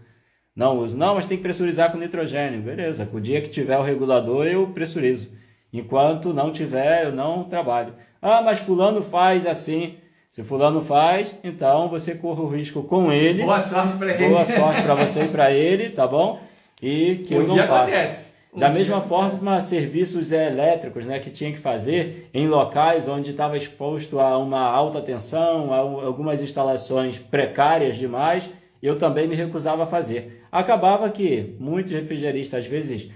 Não, mas tem que pressurizar com nitrogênio. Beleza, o dia que tiver o regulador eu pressurizo. Enquanto não tiver, eu não trabalho. Ah, mas fulano faz assim. Se fulano faz, então você corre o risco com ele. Boa sorte para ele. Boa sorte para você e para ele, tá bom? e que eu não faço. Acontece. Da mesma forma, serviços elétricos, né, que tinha que fazer em locais onde estava exposto a uma alta tensão, a algumas instalações precárias demais, eu também me recusava a fazer. Acabava que muitos refrigeristas, às vezes,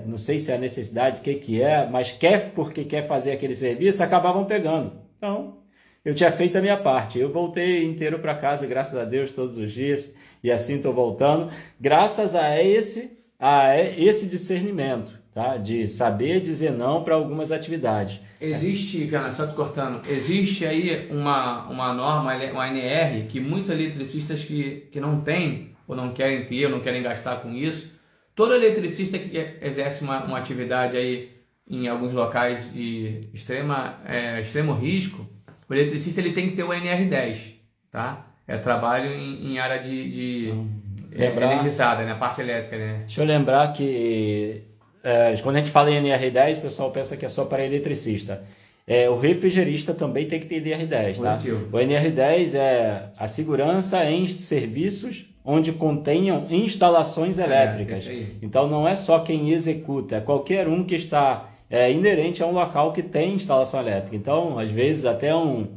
não sei se é a necessidade, o que é, mas porque quer fazer aquele serviço, acabavam pegando. Então, eu tinha feito a minha parte. Eu voltei inteiro para casa, graças a Deus, todos os dias, e assim estou voltando, graças a esse discernimento, tá? De saber dizer não para algumas atividades. Existe, Viana, só te cortando, existe aí uma norma, uma NR, que muitos eletricistas que não têm, ou não querem ter, ou não querem gastar com isso, todo eletricista que exerce uma atividade aí em alguns locais de extremo risco, o eletricista ele tem que ter o NR10, tá? É trabalho em área de energizada, né? Parte elétrica, né? Deixa eu lembrar que quando a gente fala em NR10, o pessoal pensa que é só para eletricista. O refrigerista também tem que ter NR10, tá? O NR10 é a segurança em serviços onde contenham instalações elétricas. Então não é só quem executa, é qualquer um que está inerente a um local que tem instalação elétrica. Então, às vezes, até um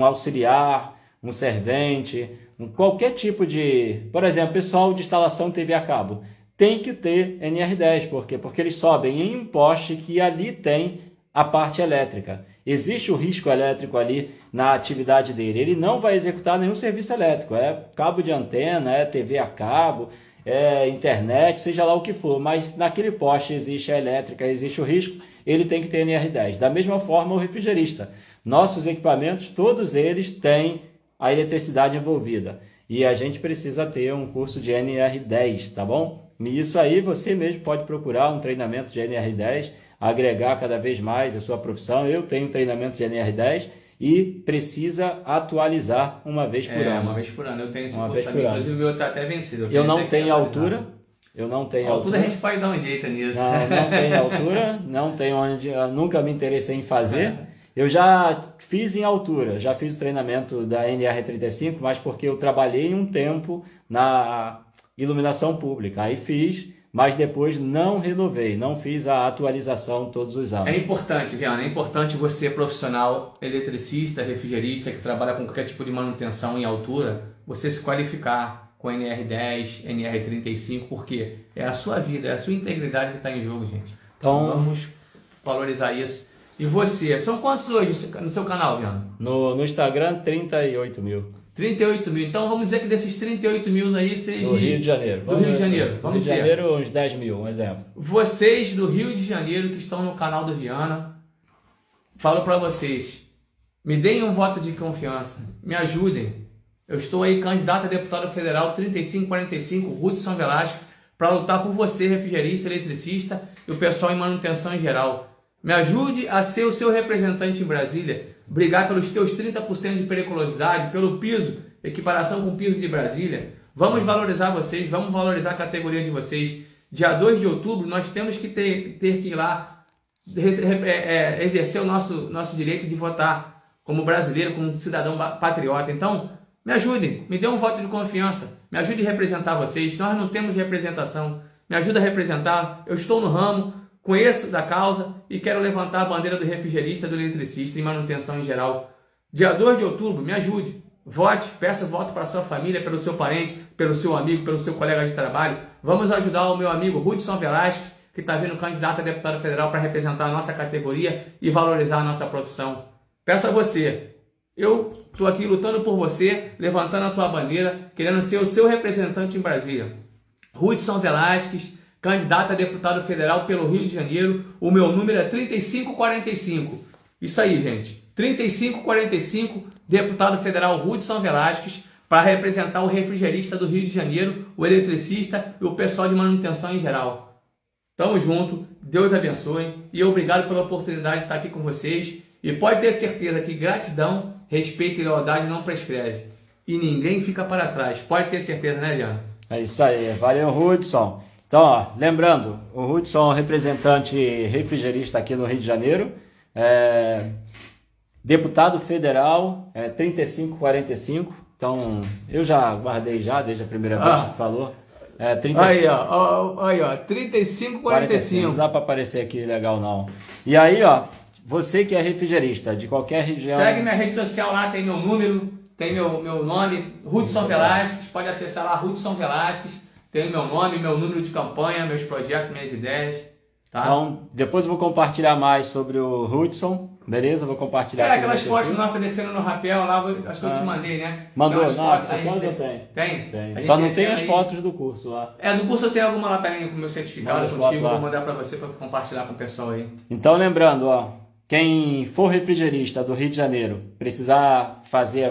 auxiliar, um servente, qualquer tipo de... Por exemplo, pessoal de instalação TV a cabo tem que ter NR10. Por quê? Porque eles sobem em um poste que ali tem a parte elétrica. Existe o risco elétrico ali na atividade dele. Ele não vai executar nenhum serviço elétrico. É cabo de antena, é TV a cabo, é internet, seja lá o que for. Mas naquele poste existe a elétrica, existe o risco, ele tem que ter NR10. Da mesma forma, o refrigerista. Nossos equipamentos, todos eles têm a eletricidade envolvida. E a gente precisa ter um curso de NR10, tá bom? E isso aí você mesmo pode procurar um treinamento de NR10, agregar cada vez mais a sua profissão. Eu tenho treinamento de NR10 e precisa atualizar uma vez por ano. Uma vez por ano. Eu tenho esse curso também, inclusive o meu está até vencido. Eu não tenho altura. Eu não tenho altura. A gente pode dar um jeito nisso. Não tenho altura, não tenho onde, eu nunca me interessei em fazer. Eu já fiz em altura, já fiz o treinamento da NR35, mas porque eu trabalhei um tempo na iluminação pública. Aí fiz, mas depois não renovei, não fiz a atualização todos os anos. É importante, Viana, é importante você, profissional, eletricista, refrigerista, que trabalha com qualquer tipo de manutenção em altura, você se qualificar com NR10, NR35, porque é a sua vida, é a sua integridade que está em jogo, gente. Então vamos valorizar isso. E você, são quantos hoje no seu canal, Viana? No Instagram, 38 mil. 38 mil. Então vamos dizer que desses 38 mil aí, vocês... Do Rio de Janeiro. Do Rio de Janeiro. Vamos dizer. Rio de Janeiro, uns 10 mil, um exemplo. Vocês do Rio de Janeiro que estão no canal do Viana, falo para vocês, me deem um voto de confiança, me ajudem. Eu estou aí candidato a deputado federal 3545, Hudson Velasco, para lutar por você, refrigerista, eletricista e o pessoal em manutenção em geral. Me ajude a ser o seu representante em Brasília, brigar pelos teus 30% de periculosidade, pelo piso, equiparação com o piso de Brasília. Vamos valorizar vocês, vamos valorizar a categoria de vocês. Dia 2 de outubro nós temos que ter que ir lá exercer o nosso direito de votar como brasileiro, como cidadão patriota. Então, me ajudem, me dê um voto de confiança, me ajude a representar vocês. Nós não temos representação, me ajuda a representar. Eu estou no ramo, conheço da causa e quero levantar a bandeira do refrigerista, do eletricista e manutenção em geral. Dia 2 de outubro, me ajude. Vote, peça voto para a sua família, pelo seu parente, pelo seu amigo, pelo seu colega de trabalho. Vamos ajudar o meu amigo Hudson Velasquez, que está vindo candidato a deputado federal para representar a nossa categoria e valorizar a nossa profissão. Peço a você, eu estou aqui lutando por você, levantando a tua bandeira, querendo ser o seu representante em Brasília. Hudson Velasquez, candidato a deputado federal pelo Rio de Janeiro, o meu número é 3545. Isso aí, gente. 3545, deputado federal Hudson Velasquez, para representar o refrigerista do Rio de Janeiro, o eletricista e o pessoal de manutenção em geral. Tamo junto, Deus abençoe e obrigado pela oportunidade de estar aqui com vocês. E pode ter certeza que gratidão, respeito e lealdade não prescreve. E ninguém fica para trás. Pode ter certeza, né, Leandro? É isso aí. Valeu, Hudson. Então, ó, lembrando, o Hudson é um representante refrigerista aqui no Rio de Janeiro, deputado federal, 3545, então eu já guardei desde a primeira vez que você falou. É, 35. Aí, ó, 35,45. Não dá para aparecer aqui legal, não. E aí, ó, você que é refrigerista de qualquer região... Segue minha rede social lá, tem meu número, tem meu nome, Hudson Velasquez, pode acessar lá, Hudson Velasquez, tem meu nome, meu número de campanha, meus projetos, minhas ideias, tá? Então, depois eu vou compartilhar mais sobre o Hudson, beleza? Vou compartilhar. Aquelas fotos nossas descendo no rapel lá, acho que eu te mandei, né? Mandou? Não, Fotos aí eu tenho. Tem? Só não tem as fotos do curso lá. Do curso eu tenho alguma lá também com o meu certificado, contigo, vou mandar para você para compartilhar com o pessoal aí. Então, lembrando, ó, quem for refrigerista do Rio de Janeiro,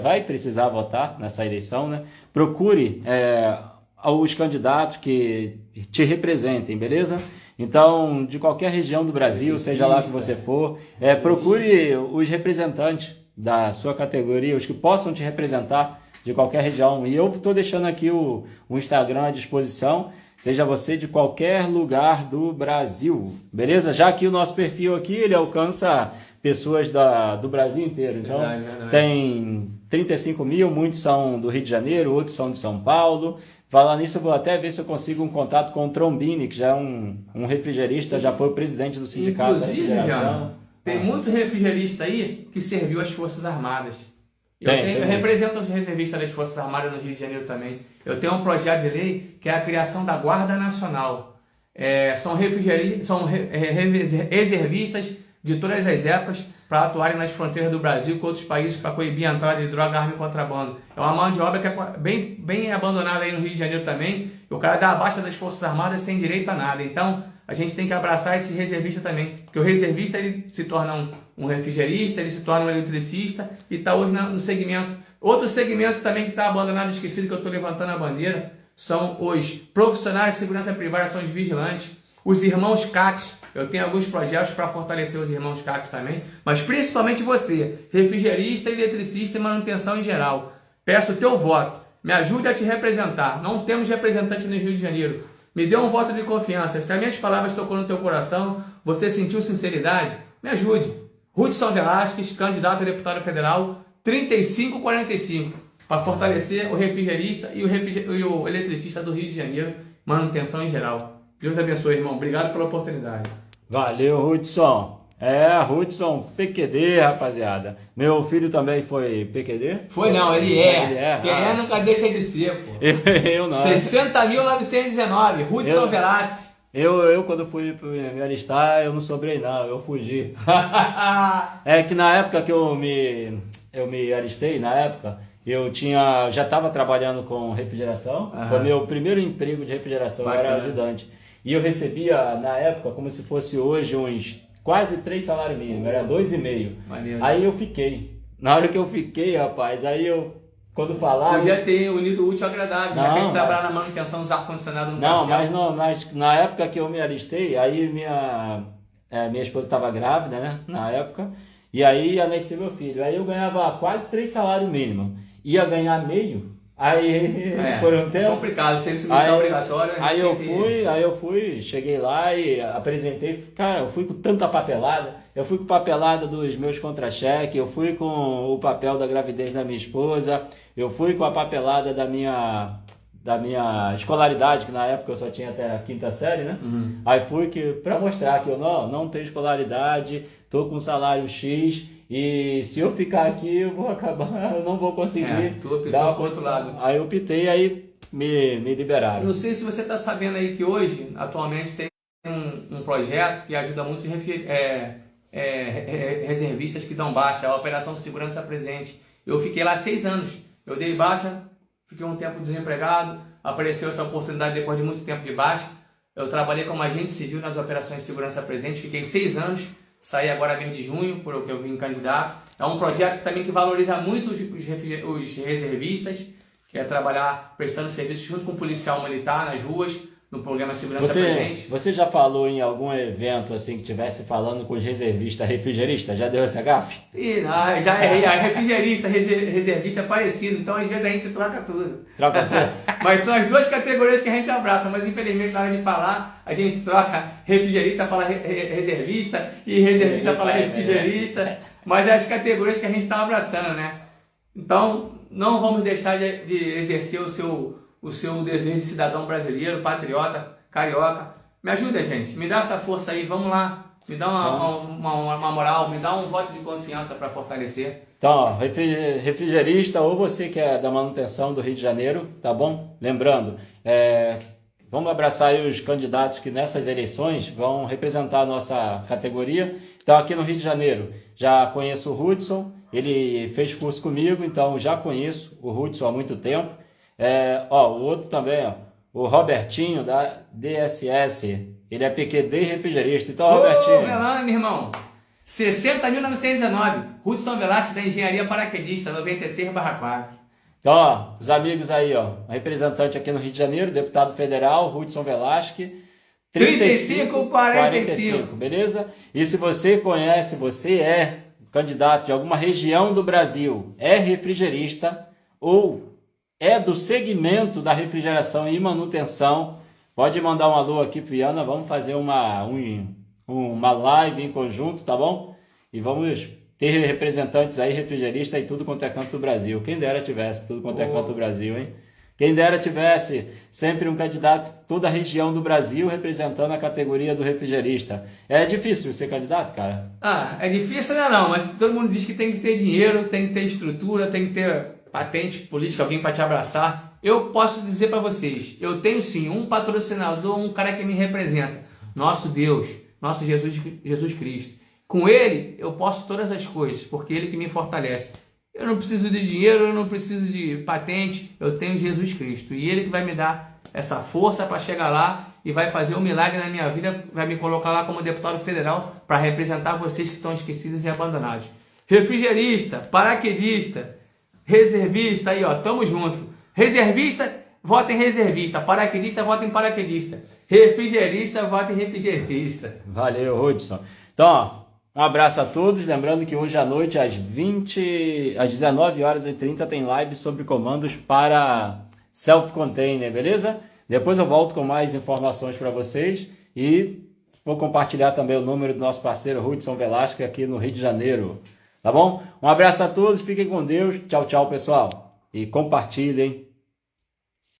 vai precisar votar nessa eleição, né? Procure os candidatos que te representem, beleza? Então, de qualquer região do Brasil, seja lá que você for, procure os representantes da sua categoria, os que possam te representar de qualquer região. E eu estou deixando aqui o Instagram à disposição, seja você de qualquer lugar do Brasil, beleza? Já que o nosso perfil aqui, ele alcança pessoas do Brasil inteiro. Então, verdade. Tem 35 mil, muitos são do Rio de Janeiro, outros são de São Paulo. Falando nisso, eu vou até ver se eu consigo um contato com o Trombini, que já é um refrigerista, já foi o presidente do sindicato. Inclusive, da já tem muito refrigerista aí que serviu às Forças Armadas. Eu represento os reservistas das Forças Armadas no Rio de Janeiro também. Eu tenho um projeto de lei que é a criação da Guarda Nacional. São reservistas de todas as épocas para atuarem nas fronteiras do Brasil com outros países para coibir a entrada de droga, arma e contrabando. É uma mão de obra que é bem abandonada aí no Rio de Janeiro também. E o cara dá a baixa das Forças Armadas sem direito a nada. Então, a gente tem que abraçar esse reservista também. Porque o reservista ele se torna um refrigerista, ele se torna um eletricista e está hoje no segmento. Outro segmento também que está abandonado e esquecido, que eu estou levantando a bandeira, são os profissionais de segurança privada, são os vigilantes, os irmãos CACs. Eu tenho alguns projetos para fortalecer os irmãos CACs também, mas principalmente você, refrigerista, eletricista e manutenção em geral. Peço o teu voto, me ajude a te representar. Não temos representante no Rio de Janeiro. Me dê um voto de confiança. Se as minhas palavras tocou no teu coração, você sentiu sinceridade, me ajude. Hudson Velasquez, candidato a deputado federal, 3545, para fortalecer o refrigerista e o eletricista do Rio de Janeiro, manutenção em geral. Deus abençoe, irmão. Obrigado pela oportunidade. Valeu, Hudson. Hudson, PQD, rapaziada. Meu filho também foi PQD? Foi não, ele é. Quem nunca deixa de ser, pô. Eu não. 60.919, Hudson Velasquez. Eu quando fui me alistar, eu não sobrei não, eu fugi. É que na época que eu me alistei, eu já estava trabalhando com refrigeração. Foi meu primeiro emprego de refrigeração, eu era ajudante. E eu recebia, na época, como se fosse hoje, uns quase 3 salários mínimos, era 2,5. Aí eu fiquei. Na hora que eu fiquei, rapaz, quando falava... Podia ter unido o útil ao agradável, já que a gente trabalhava na manutenção dos ar-condicionados no quartel. Na época que eu me alistei, aí minha esposa estava grávida, né, na época, e aí ia nascer meu filho. Aí eu ganhava quase 3 salários mínimos. Ia ganhar meio. Aí, por um tempo... É complicado, se isso não é obrigatório... Aí eu fui, cheguei lá e apresentei, cara, eu fui com tanta papelada, eu fui com papelada dos meus contra-cheques, eu fui com o papel da gravidez da minha esposa, eu fui com a papelada da minha escolaridade, que na época eu só tinha até a 5ª série, né? Aí fui para mostrar que eu não tenho escolaridade, tô com salário X... E se eu ficar aqui, eu não vou conseguir dar pro outro lado. Aí eu optei, aí me liberaram. Eu não sei se você está sabendo aí que hoje, atualmente, tem um projeto que ajuda muito reservistas que dão baixa, a Operação Segurança Presente. Eu fiquei lá 6 anos. Eu dei baixa, fiquei um tempo desempregado, apareceu essa oportunidade depois de muito tempo de baixa. Eu trabalhei como agente civil nas Operações de Segurança Presente, fiquei 6 anos. Saí agora mês de junho, por o que eu vim candidato. É um projeto também que valoriza muito os reservistas, que é trabalhar prestando serviço junto com o policial militar nas ruas, no programa Segurança Presente. Você já falou em algum evento assim que estivesse falando com os reservistas, refrigeristas? Já deu essa gafe? Já errei. Refrigerista, reservista é parecido, então às vezes a gente troca tudo. Troca tudo? Mas são as duas categorias que a gente abraça, mas infelizmente na hora de falar, a gente troca refrigerista fala reservista e reservista fala refrigerista, mas é as categorias que a gente está abraçando, né? Então, não vamos deixar de exercer o o seu dever de cidadão brasileiro, patriota, carioca. Me ajuda, gente, me dá essa força aí, vamos lá. Me dá uma moral, me dá um voto de confiança para fortalecer. Então, ó, refrigerista ou você que é da manutenção do Rio de Janeiro, tá bom? Lembrando, vamos abraçar aí os candidatos que nessas eleições vão representar a nossa categoria. Então, aqui no Rio de Janeiro, já conheço o Hudson, ele fez curso comigo, então já conheço o Hudson há muito tempo. O outro também, ó, o Robertinho da DSS, ele é PQD e refrigerista. Então, Robertinho... Velame, irmão! 60.919, Hudson Velasco da Engenharia Paraquedista, 96/4. Então, ó, os amigos aí, ó, representante aqui no Rio de Janeiro, deputado federal, Hudson Velasco, 3545, beleza? E se você conhece, você é candidato de alguma região do Brasil, é refrigerista ou é do segmento da refrigeração e manutenção, pode mandar um alô aqui pro Viana, vamos fazer uma live em conjunto, tá bom? E vamos ter representantes aí, refrigeristas e tudo quanto é canto do Brasil. Quem dera tivesse tudo quanto é canto do Brasil, hein? Quem dera tivesse sempre um candidato de toda a região do Brasil representando a categoria do refrigerista. É difícil ser candidato, cara? É difícil, não, mas todo mundo diz que tem que ter dinheiro, tem que ter estrutura, tem que ter patente política, alguém para te abraçar. Eu posso dizer para vocês, eu tenho sim um patrocinador, um cara que me representa, nosso Deus, nosso Jesus Cristo. Com ele eu posso todas as coisas, porque ele que me fortalece. Eu não preciso de dinheiro, eu não preciso de patente, eu tenho Jesus Cristo. E ele que vai me dar essa força para chegar lá e vai fazer um milagre na minha vida, vai me colocar lá como deputado federal para representar vocês que estão esquecidos e abandonados. Refrigerista, paraquedista, reservista, aí ó, tamo junto. Reservista, vota em reservista. Paraquedista, vota em paraquedista. Refrigerista, vota em refrigerista. Valeu, Hudson. Então, ó, um abraço a todos. Lembrando que hoje à noite, às 19h30, tem live sobre comandos para self-container, beleza? Depois eu volto com mais informações para vocês e vou compartilhar também o número do nosso parceiro Hudson Velasco aqui no Rio de Janeiro. Tá bom? Um abraço a todos, fiquem com Deus. Tchau, tchau, pessoal. E compartilhem